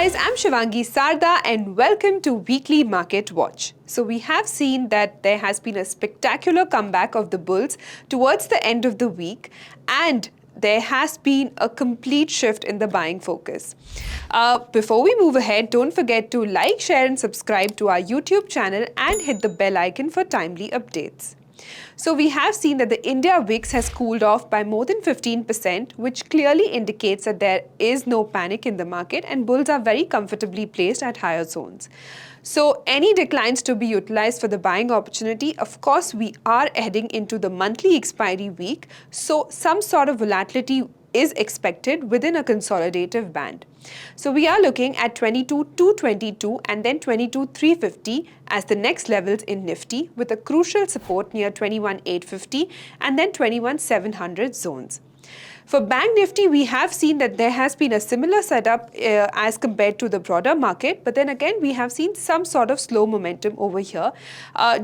guys, I'm Shivangi Sarda and welcome to Weekly Market Watch. So we have seen that there has been a spectacular comeback of the bulls towards the end of the week, and there has been a complete shift in the buying focus. Before we move ahead, don't forget to like, share and subscribe to our YouTube channel and hit the bell icon for timely updates. So we have seen that the India VIX has cooled off by more than 15%, which clearly indicates that there is no panic in the market and bulls are very comfortably placed at higher zones. So any declines to be utilized for the buying opportunity, of course, we are heading into the monthly expiry week, so some sort of volatility is expected within a consolidative band. So we are looking at 22,222 and then 22,350 as the next levels in Nifty, with a crucial support near 21,850 and then 21,700 zones. For Bank Nifty, we have seen that there has been a similar setup as compared to the broader market, but then again we have seen some sort of slow momentum over here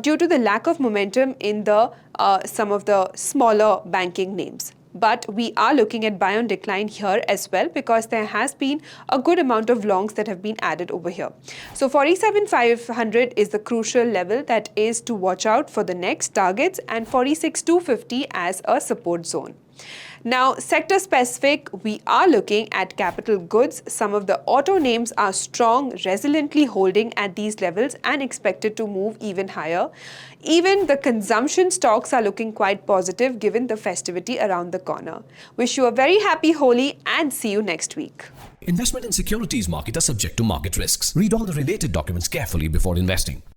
due to the lack of momentum in the some of the smaller banking names. But we are looking at buy on decline here as well, because there has been a good amount of longs that have been added over here. So 47,500 is the crucial level that is to watch out for the next targets, and 46,250 as a support zone. Now, sector specific, we are looking at capital goods. Some of the auto names are strong, resiliently holding at these levels and expected to move even higher. Even the consumption stocks are looking quite positive given the festivity around the corner. Wish you a very happy Holi and see you next week. Investment in securities market are subject to market risks. Read all the related documents carefully before investing.